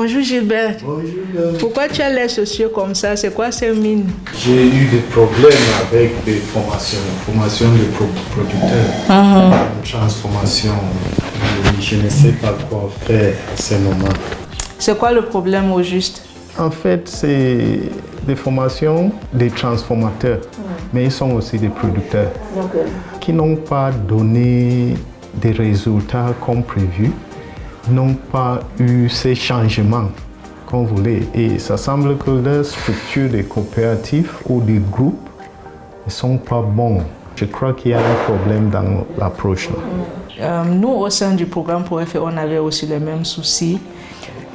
Bonjour Gilbert. Bonjour. Pourquoi tu as l'air sociaux comme ça? C'est quoi ces mines? J'ai eu des problèmes avec des formation de producteurs, transformation. Je ne sais pas quoi faire à ce moment. C'est quoi le problème au juste? En fait, c'est des formations des transformateurs, mais ils sont aussi des producteurs qui n'ont pas donné des résultats comme prévu, n'ont pas eu ces changements qu'on voulait. Et ça semble que la structure des coopératives ou des groupes ne sont pas bons. Je crois qu'il y a un problème dans l'approche. Nous, au sein du programme ProFE, on avait aussi les mêmes soucis.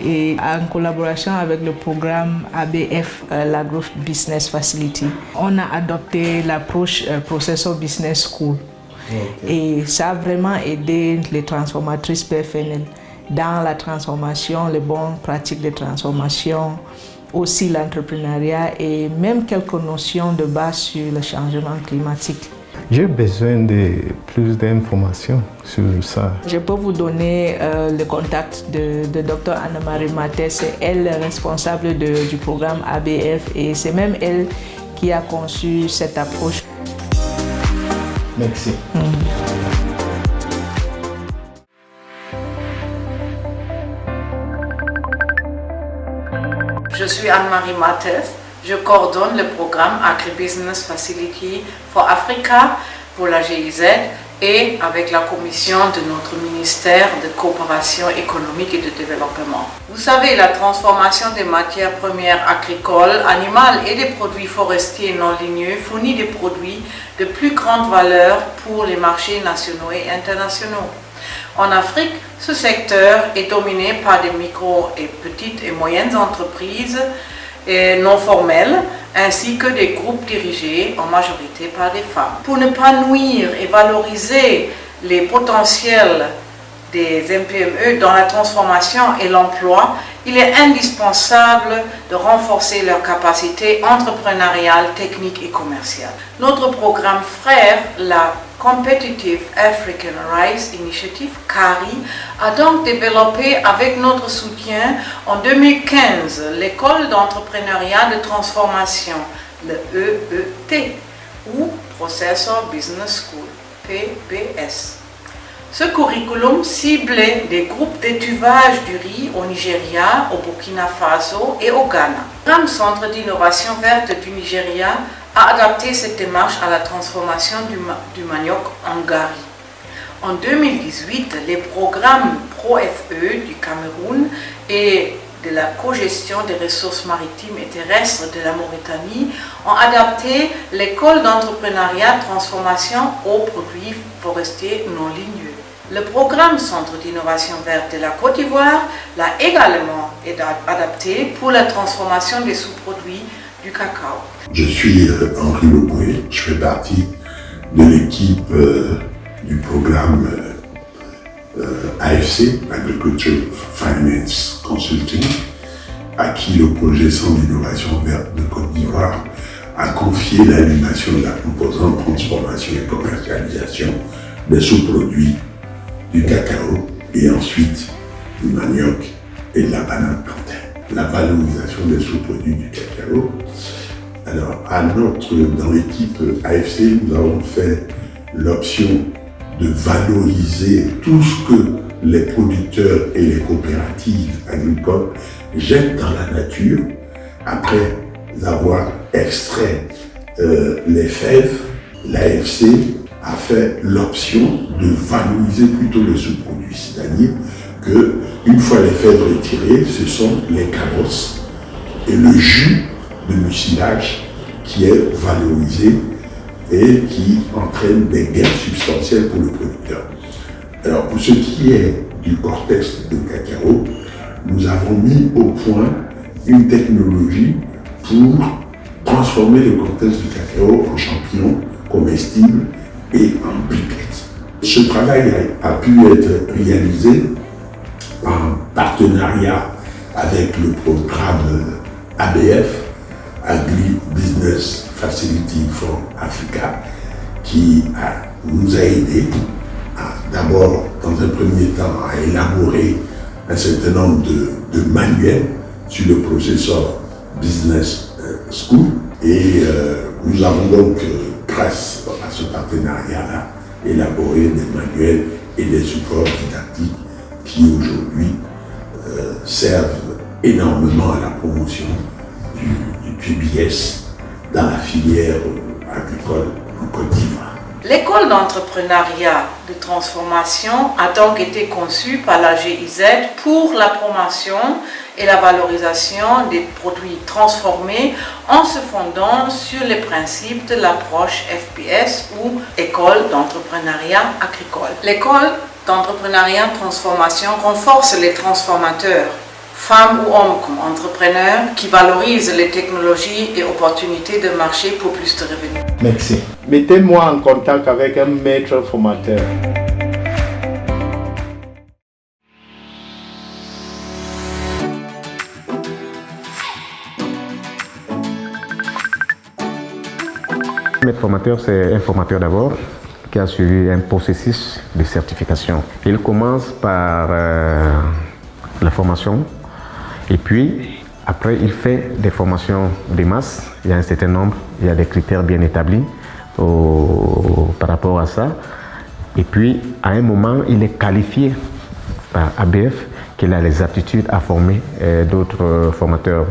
Et en collaboration avec le programme ABF, l'Agro Business Facility, on a adopté l'approche Processor Business School. Et ça a vraiment aidé les transformatrices PFNL dans la transformation, les bonnes pratiques de transformation, aussi l'entrepreneuriat et même quelques notions de base sur le changement climatique. J'ai besoin de plus d'informations sur ça. Je peux vous donner le contact de Dr Anne-Marie Maté. C'est elle responsable du programme ABF et c'est même elle qui a conçu cette approche. Merci. Je suis Anne-Marie Mathès. Je coordonne le programme Agribusiness Facility for Africa pour la GIZ et avec la commission de notre ministère de coopération économique et de développement. Vous savez, la transformation des matières premières agricoles, animales et des produits forestiers non ligneux fournit des produits de plus grande valeur pour les marchés nationaux et internationaux. En Afrique, ce secteur est dominé par des micro et petites et moyennes entreprises non formelles, ainsi que des groupes dirigés en majorité par des femmes. Pour ne pas nuire et valoriser les potentiels des MPME dans la transformation et l'emploi, il est indispensable de renforcer leurs capacités entrepreneuriales, techniques et commerciales. Notre programme frère, la Competitive African Rice Initiative, CARI, a donc développé avec notre soutien en 2015 l'école d'entrepreneuriat de transformation, le EET, ou Processor Business School, PBS. Ce curriculum ciblait des groupes d'étuvage du riz au Nigeria, au Burkina Faso et au Ghana. Le programme Centre d'innovation verte du Nigeria a adapté cette démarche à la transformation du manioc en gari. En 2018, les programmes ProFE du Cameroun et de la cogestion des ressources maritimes et terrestres de la Mauritanie ont adapté l'école d'entrepreneuriat transformation aux produits forestiers non ligneux. Le programme Centre d'innovation verte de la Côte d'Ivoire l'a également adapté pour la transformation des sous-produits du cacao. Je suis Henri Leboué, je fais partie de l'équipe du programme AFC, Agriculture Finance Consulting, à qui le projet Centre d'innovation verte de Côte d'Ivoire a confié l'animation de la composante transformation et commercialisation des sous-produits du cacao et ensuite du manioc et de la banane plantain. La valorisation des sous-produits du cacao. Alors, dans l'équipe AFC, nous avons fait l'option de valoriser tout ce que les producteurs et les coopératives agricoles jettent dans la nature après avoir extrait les fèves. L'AFC a fait l'option de valoriser plutôt les sous-produits, c'est-à-dire que une fois les fèves retirées, ce sont les carrosses et le jus de mucilage qui est valorisé et qui entraîne des gains substantiels pour le producteur. Alors pour ce qui est du cortex de cacao, nous avons mis au point une technologie pour transformer le cortex du cacao en champignons comestibles et en briquettes. Ce travail a pu être réalisé en partenariat avec le programme ABF, Agri Business Facility for Africa, qui nous a aidés d'abord, dans un premier temps, à élaborer un certain nombre de manuels sur le processeur Business School. Et nous avons donc, grâce à ce partenariat-là, élaboré des manuels et des supports didactiques qui aujourd'hui servent énormément à la promotion du PBS dans la filière agricole en Côte d'Ivoire. L'école d'entrepreneuriat de transformation a donc été conçue par la GIZ pour la promotion et la valorisation des produits transformés en se fondant sur les principes de l'approche FPS ou École d'entrepreneuriat agricole. L'école d'entrepreneuriat transformation renforce les transformateurs, femmes ou hommes comme entrepreneurs, qui valorisent les technologies et opportunités de marché pour plus de revenus. Merci. Mettez-moi en contact avec un maître formateur. Un maître formateur, c'est un formateur d'abord qui a suivi un processus de certification. Il commence par la formation et puis après il fait des formations de masse. Il y a un certain nombre, il y a des critères bien établis par rapport à ça. Et puis à un moment, il est qualifié par ABF qu'il a les aptitudes à former d'autres formateurs.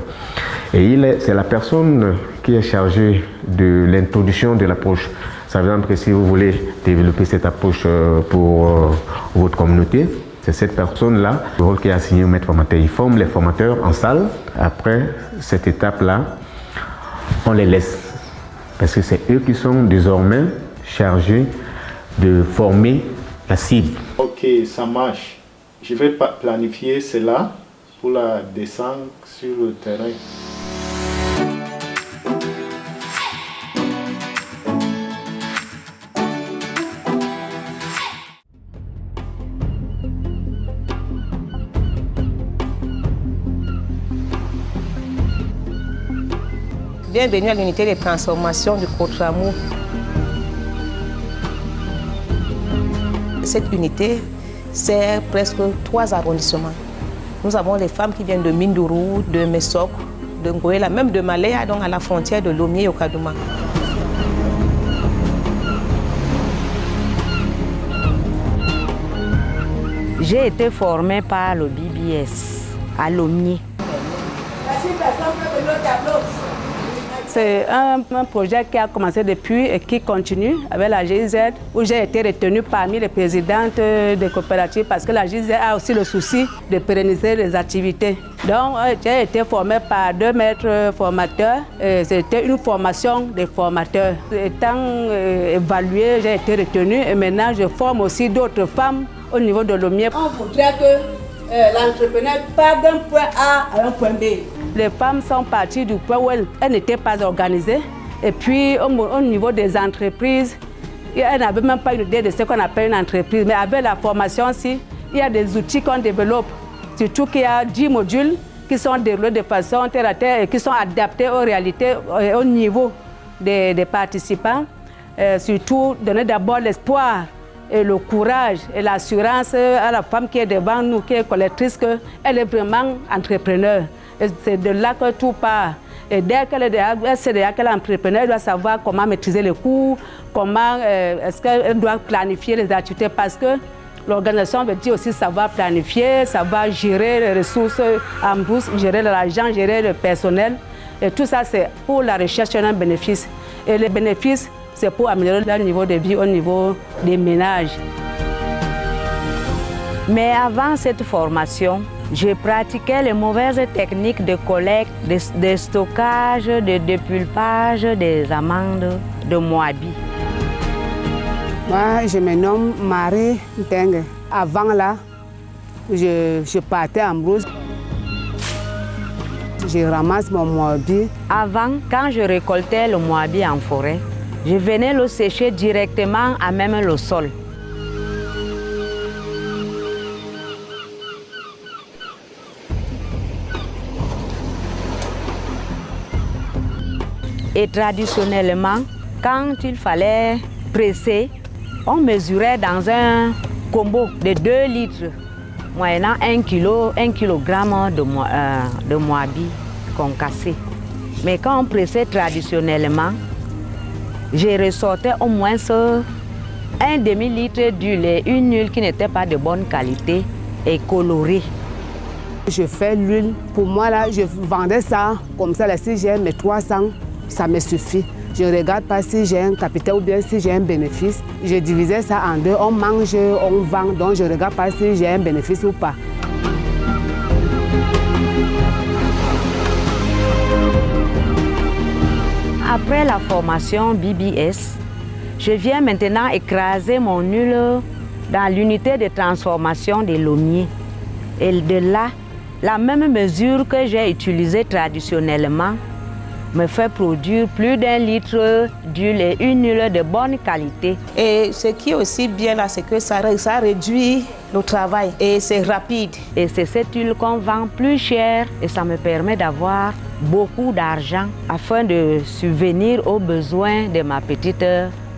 Et c'est la personne qui est chargée de l'introduction de l'approche. Ça veut dire que si vous voulez développer cette approche pour votre communauté, c'est cette personne-là, le rôle qui est assigné au maître formateur. Il forme les formateurs en salle. Après cette étape-là, on les laisse. Parce que c'est eux qui sont désormais chargés de former la cible. Ok, ça marche. Je vais planifier cela pour la descente sur le terrain. Bienvenue à l'unité de transformation du Cotramo. Cette unité sert presque 3 arrondissements. Nous avons les femmes qui viennent de Mindourou, de Messok, de Ngoela, même de Malaya, donc à la frontière de Lomé et Okadouma. J'ai été formée par le BBS à Lomé. C'est un projet qui a commencé depuis et qui continue avec la GIZ, où j'ai été retenue parmi les présidentes des coopératives parce que la GIZ a aussi le souci de pérenniser les activités. Donc, j'ai été formée par 2 maîtres formateurs. C'était une formation des formateurs. Étant évaluée, j'ai été retenue et maintenant je forme aussi d'autres femmes au niveau de Lomé. On voudrait que l'entrepreneur parte d'un point A à un point B. Les femmes sont parties du point où elles n'étaient pas organisées. Et puis, au niveau des entreprises, elles n'avaient même pas une idée de ce qu'on appelle une entreprise. Mais avec la formation aussi, il y a des outils qu'on développe. Surtout qu'il y a 10 modules qui sont développés de façon terre à terre et qui sont adaptés aux réalités, au niveau des participants. Surtout, donner d'abord l'espoir et le courage et l'assurance à la femme qui est devant nous, qui est collectrice, qu'elle est vraiment entrepreneur. C'est de là que tout part. Et dès qu'elle est entrepreneur, elle doit savoir comment maîtriser les coûts, comment est-ce qu'elle doit planifier les activités, parce que l'organisation veut dire aussi savoir planifier, savoir gérer les ressources en bourse, gérer l'argent, gérer le personnel. Et tout ça, c'est pour la recherche d'un bénéfice. Et les bénéfices, c'est pour améliorer leur niveau de vie au niveau des ménages. Mais avant cette formation, je pratiquais les mauvaises techniques de collecte, de stockage, de dépulpage des amandes de Moabi. Moi, je me nomme Marie Ntengue. Avant là, je partais en brousse. Je ramasse mon Moabi. Avant, quand je récoltais le Moabi en forêt, je venais le sécher directement à même le sol. Et traditionnellement, quand il fallait presser, on mesurait dans un combo de 2 litres moyennant 1 kilogramme de moabi concassé. Mais quand on pressait traditionnellement, j'ai ressorti au moins un demi-litre d'huile et une huile qui n'était pas de bonne qualité et colorée. Je fais l'huile. Pour moi, là, je vendais ça comme ça. Là, si j'ai mes 300, ça me suffit. Je ne regarde pas si j'ai un capital ou bien si j'ai un bénéfice. Je divisais ça en deux. On mange, on vend. Donc, je ne regarde pas si j'ai un bénéfice ou pas. Après la formation BBS, je viens maintenant écraser mon huile dans l'unité de transformation des Lomiers. Et de là, la même mesure que j'ai utilisée traditionnellement me fait produire plus d'1 litre d'huile et une huile de bonne qualité. Et ce qui est aussi bien là, c'est que ça réduit le travail et c'est rapide. Et c'est cette huile qu'on vend plus cher et ça me permet d'avoir beaucoup d'argent afin de subvenir aux besoins de ma petite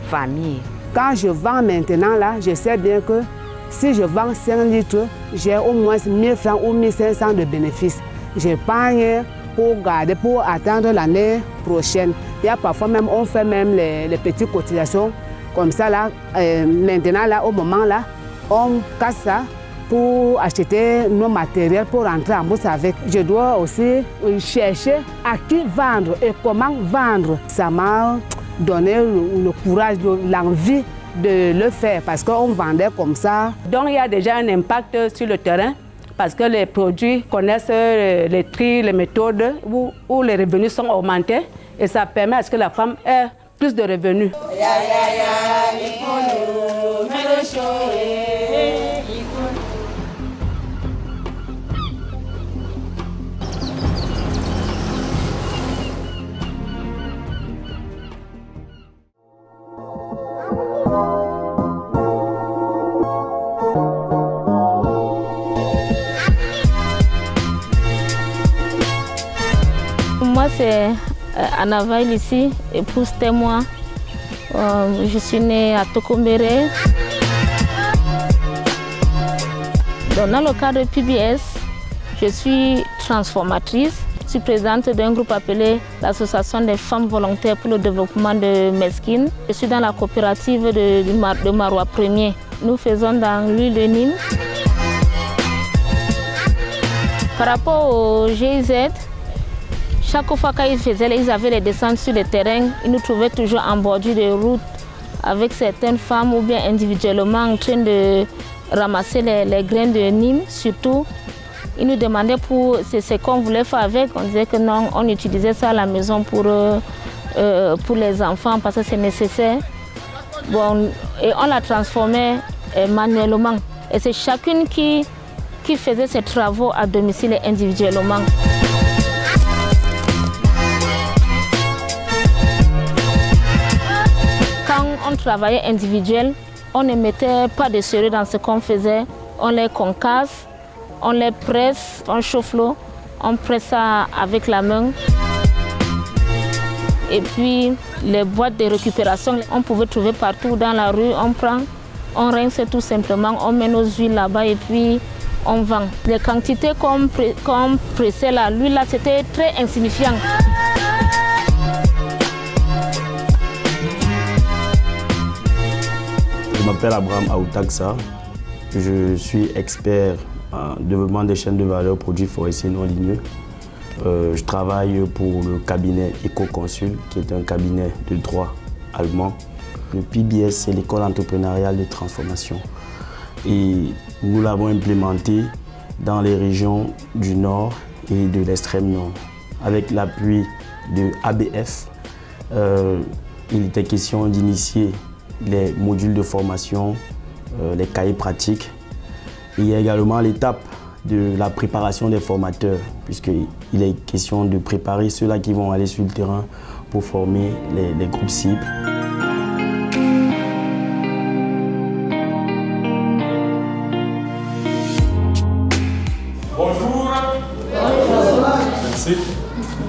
famille. Quand je vends maintenant là, je sais bien que si je vends 5 litres, j'ai au moins 1000 francs ou 1500 de bénéfices. J'épargne pour garder, pour attendre l'année prochaine. Il y a parfois même, on fait même les petites cotisations. Comme ça là, maintenant là, au moment là, on casse ça pour acheter nos matériels pour rentrer en bourse avec. Je dois aussi chercher à qui vendre et comment vendre. Ça m'a donné le courage, l'envie de le faire parce qu'on vendait comme ça. Donc il y a déjà un impact sur le terrain parce que les produits connaissent les prix, les méthodes où les revenus sont augmentés et ça permet à ce que la femme ait plus de revenus. Moi, c'est Anna Vail ici, épouse témoin. Je suis née à Tokombéré. Dans le cadre de PBS, je suis transformatrice. Je suis présidente d'un groupe appelé l'Association des femmes volontaires pour le développement de Meskine. Je suis dans la coopérative de Marois 1er. Nous faisons dans l'huile de Nîmes. Par rapport au GIZ, chaque fois qu'ils avaient les descentes sur le terrain, ils nous trouvaient toujours en bordure de route avec certaines femmes ou bien individuellement en train de ramasser les graines de Nîmes surtout. Ils nous demandaient pour ce qu'on voulait faire avec. On disait que non, on utilisait ça à la maison pour les enfants parce que c'est nécessaire. Bon, et on la transformait manuellement. Et c'est chacune qui faisait ses travaux à domicile et individuellement. Quand on travaillait individuel, on ne mettait pas de sérieux dans ce qu'on faisait. On les concasse, on les presse, on chauffe l'eau, on presse ça avec la main. Et puis les boîtes de récupération, on pouvait trouver partout dans la rue. On prend, on rince tout simplement, on met nos huiles là-bas et puis on vend. Les quantités qu'on pressait là, l'huile là, c'était très insignifiant. Je m'appelle Abraham Aoutaksa. Je suis expert en développement des chaînes de valeur produits forestiers non ligneux. Je travaille pour le cabinet EcoConsul, qui est un cabinet de droit allemand. Le PBS, c'est l'école entrepreneuriale de transformation. Et nous l'avons implémenté dans les régions du Nord et de l'extrême Nord. Avec l'appui de ABF, il était question d'initier les modules de formation, les cahiers pratiques. Il y a également l'étape de la préparation des formateurs, puisqu'il est question de préparer ceux-là qui vont aller sur le terrain pour former les groupes cibles. Bonjour. Bonjour. Merci.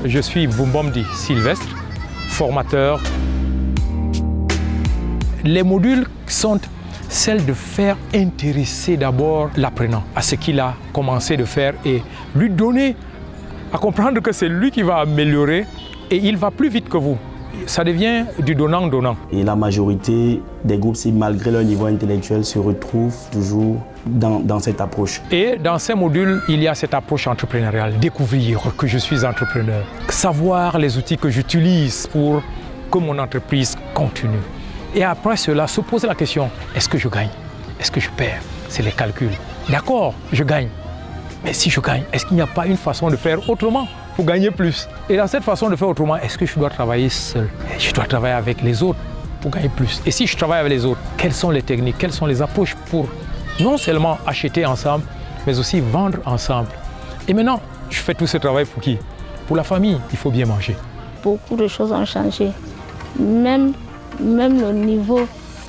Je suis Bumbomdi Sylvestre, formateur. Les modules sont celle de faire intéresser d'abord l'apprenant à ce qu'il a commencé de faire et lui donner à comprendre que c'est lui qui va améliorer et il va plus vite que vous. Ça devient du donnant-donnant. Et la majorité des groupes, malgré leur niveau intellectuel, se retrouvent toujours dans cette approche. Et dans ces modules, il y a cette approche entrepreneuriale. Découvrir que je suis entrepreneur. Savoir les outils que j'utilise pour que mon entreprise continue. Et après cela, se poser la question, est-ce que je gagne? Est-ce que je perds? C'est les calculs. D'accord, je gagne. Mais si je gagne, est-ce qu'il n'y a pas une façon de faire autrement pour gagner plus? Et dans cette façon de faire autrement, est-ce que je dois travailler seul? Je dois travailler avec les autres pour gagner plus. Et si je travaille avec les autres, quelles sont les techniques, quelles sont les approches pour non seulement acheter ensemble, mais aussi vendre ensemble? Et maintenant, je fais tout ce travail pour qui? Pour la famille, il faut bien manger. Beaucoup de choses ont changé. Même le niveau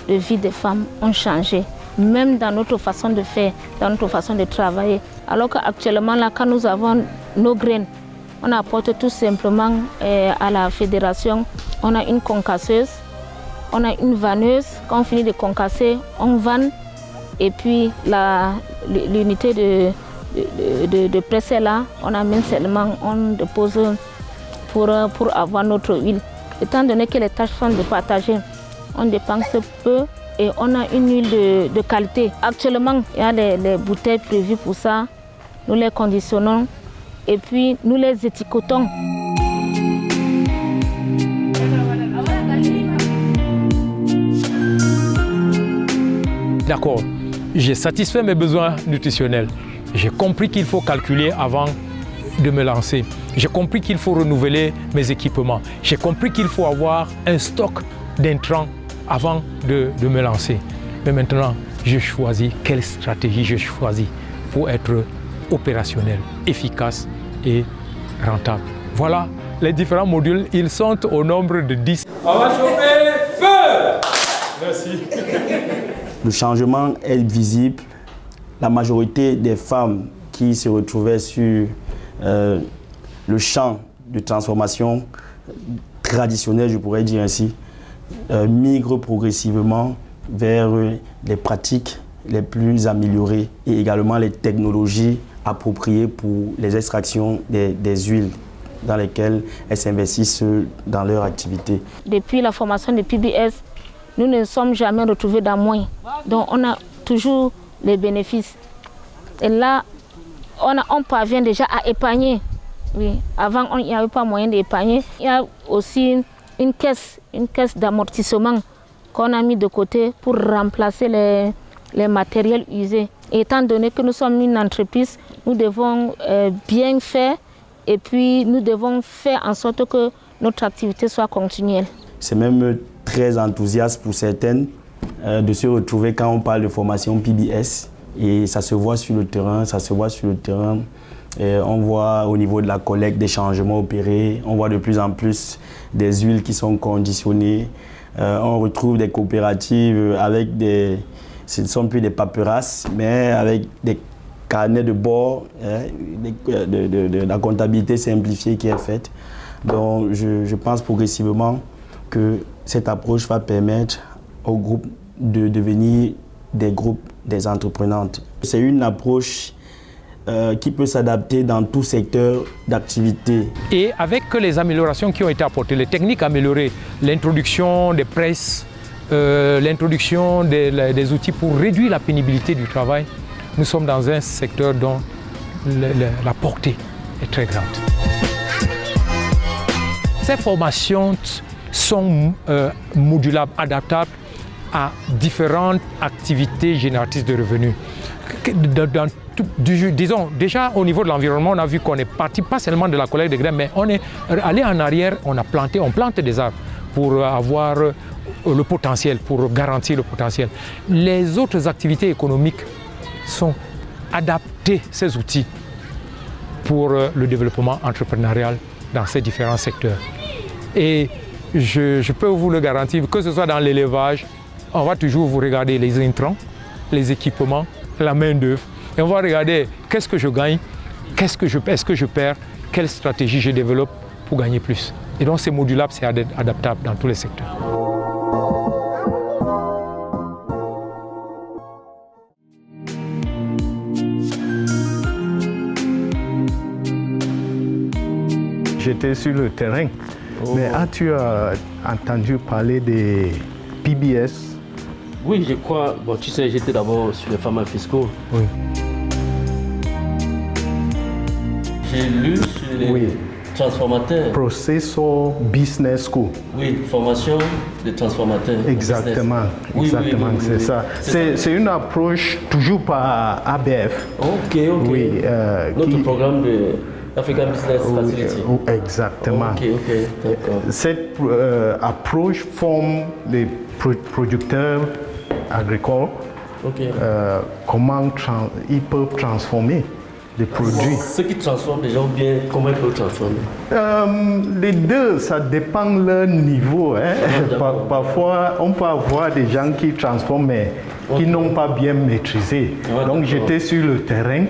de vie des femmes ont changé. Même dans notre façon de faire, dans notre façon de travailler. Alors qu'actuellement, là, quand nous avons nos graines, on apporte tout simplement à la fédération, on a une concasseuse, on a une vanneuse. Quand on finit de concasser, on vanne. Et puis l'unité de presse est là, on amène seulement, on dépose pour avoir notre huile. Étant donné que les tâches sont de partager, on dépense peu et on a une huile de qualité. Actuellement, il y a les bouteilles prévues pour ça. Nous les conditionnons et puis nous les étiquetons. D'accord, j'ai satisfait mes besoins nutritionnels. J'ai compris qu'il faut calculer avant de me lancer. J'ai compris qu'il faut renouveler mes équipements. J'ai compris qu'il faut avoir un stock d'intrants avant de me lancer. Mais maintenant, je choisis quelle stratégie je choisis pour être opérationnel, efficace et rentable. Voilà les différents modules. Ils sont au nombre de 10. On va chauffer feu! Merci. Le changement est visible. La majorité des femmes qui se retrouvaient sur le champ de transformation traditionnel, je pourrais dire ainsi, migrent progressivement vers les pratiques les plus améliorées et également les technologies appropriées pour les extractions des huiles dans lesquelles elles s'investissent dans leur activité. Depuis la formation de PBS, nous ne sommes jamais retrouvés dans moins. Donc on a toujours les bénéfices. Et là, on parvient déjà à épargner. Oui. Avant, il n'y avait pas moyen d'épargner. Il y a aussi une caisse d'amortissement qu'on a mis de côté pour remplacer les matériels usés. Et étant donné que nous sommes une entreprise, nous devons bien faire et puis nous devons faire en sorte que notre activité soit continuelle. C'est même très enthousiaste pour certaines de se retrouver quand on parle de formation PBS. Et ça se voit sur le terrain, Et on voit au niveau de la collecte des changements opérés, on voit de plus en plus des huiles qui sont conditionnées. On retrouve des coopératives avec ce ne sont plus des paperasses, mais avec des carnets de bord, de la comptabilité simplifiée qui est faite. Donc je pense progressivement que cette approche va permettre aux groupes de devenir des entreprenantes. C'est une approche qui peut s'adapter dans tout secteur d'activité. Et avec les améliorations qui ont été apportées, les techniques améliorées, l'introduction des presses, l'introduction des outils pour réduire la pénibilité du travail, nous sommes dans un secteur dont la portée est très grande. Ces formations sont modulables, adaptables à différentes activités génératrices de revenus. Disons, déjà au niveau de l'environnement, on a vu qu'on est parti pas seulement de la collecte de graines, mais on est allé en arrière, on plante des arbres pour avoir le potentiel, pour garantir le potentiel. Les autres activités économiques sont adaptées, ces outils, pour le développement entrepreneurial dans ces différents secteurs. Et je peux vous le garantir, que ce soit dans l'élevage, on va toujours vous regarder les intrants, les équipements, la main-d'œuvre. Et on va regarder qu'est-ce que je gagne, est-ce que je perds, quelle stratégie je développe pour gagner plus. Et donc c'est modulable, c'est adaptable dans tous les secteurs. j'étais sur le terrain. Oh. Mais as-tu entendu parler des PBS? Oui, je crois. Bon, tu sais, j'étais d'abord sur les formats fiscaux. Oui. J'ai lu sur les transformateurs. Processor Business School. Oui, formation de transformateurs. Exactement, exactement, c'est ça. C'est une approche toujours par ABF. Ok. Oui. Notre programme de African Business Facility. Exactement. Ok, d'accord. Cette approche forme les producteurs agricoles. Comment ils peuvent transformer des produits. Ceux qui transforment déjà ou bien comment ils peuvent transformer? Les deux, ça dépend de leur niveau. Parfois, on peut avoir des gens qui transforment mais qui n'ont pas bien maîtrisé. Donc j'étais sur le terrain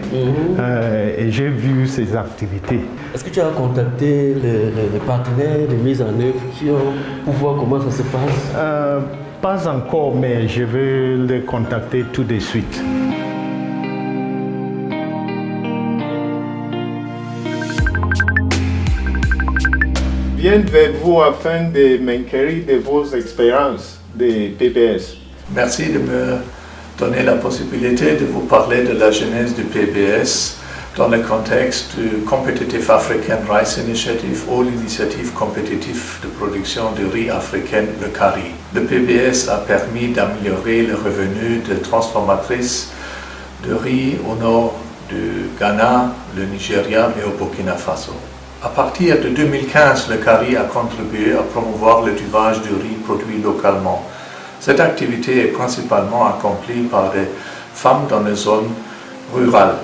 et j'ai vu ces activités. Est-ce que tu as contacté les partenaires de mise en œuvre pour voir comment ça se passe? Pas encore, mais je vais les contacter tout de suite. Viens vers vous afin de m'enquérir de vos expériences de PBS. Merci de me donner la possibilité de vous parler de la genèse du PBS dans le contexte du Competitive African Rice Initiative ou l'initiative compétitive de production de riz africaine, le CARI. Le PBS a permis d'améliorer le revenu de transformatrices de riz au nord du Ghana, le Nigeria et au Burkina Faso. À partir de 2015, le CARI a contribué à promouvoir le tubage du riz produit localement. Cette activité est principalement accomplie par des femmes dans les zones rurales.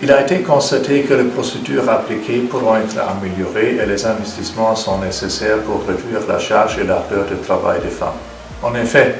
Il a été constaté que les procédures appliquées pourront être améliorées et les investissements sont nécessaires pour réduire la charge et l'ardeur de travail des femmes. En effet,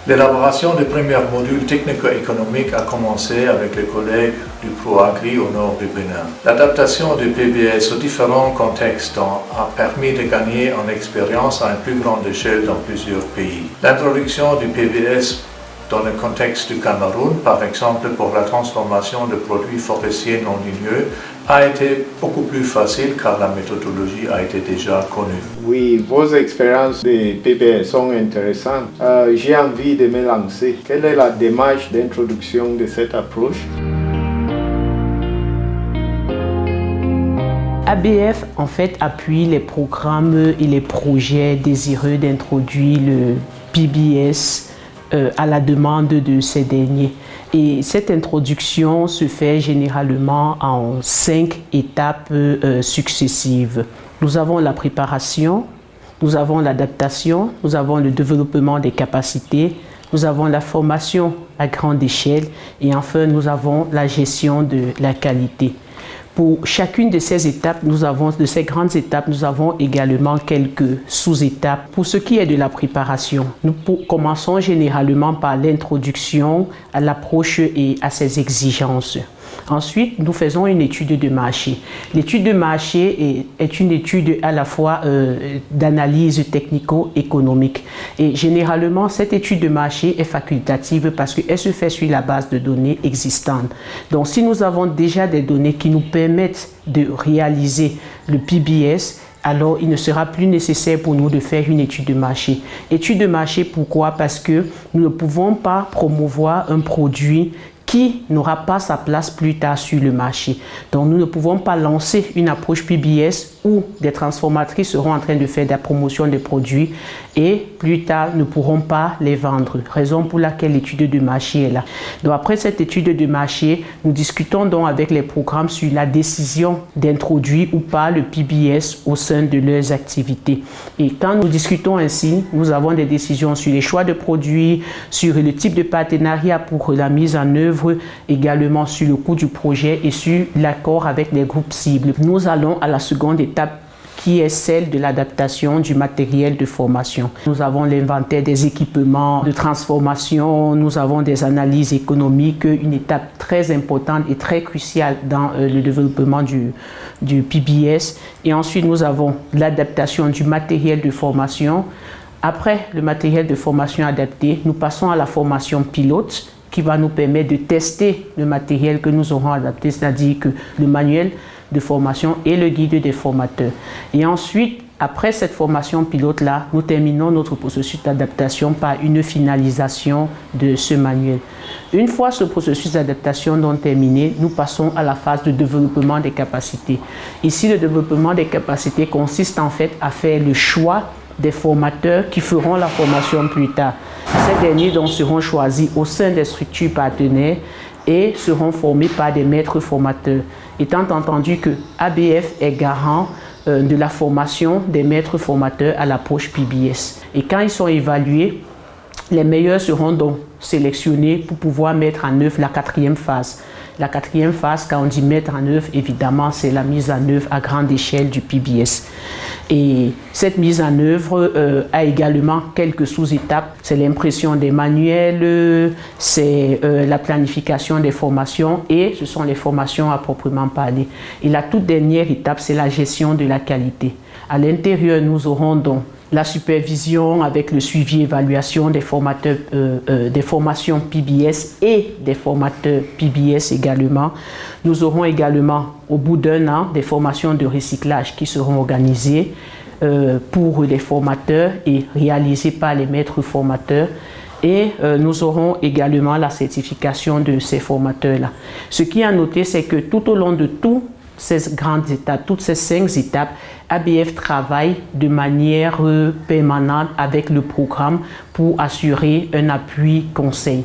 l'élaboration des premiers modules technico-économiques a commencé avec les collègues du ProAgri au nord du Bénin. L'adaptation du PBS aux différents contextes a permis de gagner en expérience à une plus grande échelle dans plusieurs pays. L'introduction du PBS dans le contexte du Cameroun, par exemple pour la transformation de produits forestiers non ligneux, a été beaucoup plus facile car la méthodologie a été déjà connue. Oui, vos expériences de PBS sont intéressantes. J'ai envie de me lancer. Quelle est la démarche d'introduction de cette approche? ABF en fait appuie les programmes et les projets désireux d'introduire le PBS à la demande de ces derniers. Et cette introduction se fait généralement en 5 étapes successives. Nous avons la préparation, nous avons l'adaptation, nous avons le développement des capacités, nous avons la formation à grande échelle et enfin nous avons la gestion de la qualité. Pour chacune de ces étapes, de ces grandes étapes, nous avons également quelques sous-étapes. Pour ce qui est de la préparation, nous commençons généralement par l'introduction à l'approche et à ses exigences. Ensuite, nous faisons une étude de marché. L'étude de marché est une étude à la fois d'analyse technico-économique. Et généralement, cette étude de marché est facultative parce qu'elle se fait sur la base de données existantes. Donc, si nous avons déjà des données qui nous permettent de réaliser le PBS, alors il ne sera plus nécessaire pour nous de faire une étude de marché. Étude de marché, pourquoi? Parce que nous ne pouvons pas promouvoir un produit qui n'aura pas sa place plus tard sur le marché. Donc nous ne pouvons pas lancer une approche PBS où des transformatrices seront en train de faire de la promotion des produits et plus tard ne pourront pas les vendre. Raison pour laquelle l'étude de marché est là. Donc après cette étude de marché, nous discutons donc avec les programmes sur la décision d'introduire ou pas le PBS au sein de leurs activités. Et quand nous discutons ainsi, nous avons des décisions sur les choix de produits, sur le type de partenariat pour la mise en œuvre, également sur le coût du projet et sur l'accord avec les groupes cibles. Nous allons à la seconde étape qui est celle de l'adaptation du matériel de formation. Nous avons l'inventaire des équipements de transformation, nous avons des analyses économiques, une étape très importante et très cruciale dans le développement du PBS. Et ensuite, nous avons l'adaptation du matériel de formation. Après le matériel de formation adapté, nous passons à la formation pilote, qui va nous permettre de tester le matériel que nous aurons adapté, c'est-à-dire que le manuel de formation et le guide des formateurs. Et ensuite, après cette formation pilote-là, nous terminons notre processus d'adaptation par une finalisation de ce manuel. Une fois ce processus d'adaptation terminé, nous passons à la phase de développement des capacités. Ici, le développement des capacités consiste en fait à faire le choix des formateurs qui feront la formation plus tard. Ces derniers donc seront choisis au sein des structures partenaires et seront formés par des maîtres formateurs, étant entendu que ABF est garant de la formation des maîtres formateurs à l'approche PBS. Et quand ils sont évalués, les meilleurs seront donc sélectionnés pour pouvoir mettre en œuvre la 4e phase. La 4e phase, quand on dit mettre en œuvre, évidemment, c'est la mise en œuvre à grande échelle du PBS. Et cette mise en œuvre a également quelques sous-étapes. C'est l'impression des manuels, c'est la planification des formations et ce sont les formations à proprement parler. Et la toute dernière étape, c'est la gestion de la qualité. À l'intérieur, nous aurons donc la supervision avec le suivi et évaluation des formateurs, des formations PBS et des formateurs PBS également. Nous aurons également, au bout d'1 an, des formations de recyclage qui seront organisées pour les formateurs et réalisées par les maîtres formateurs. Et nous aurons également la certification de ces formateurs-là. Ce qui est à noter, c'est que tout au long de toutes ces grandes étapes, toutes ces 5 étapes, ABF travaille de manière permanente avec le programme pour assurer un appui conseil.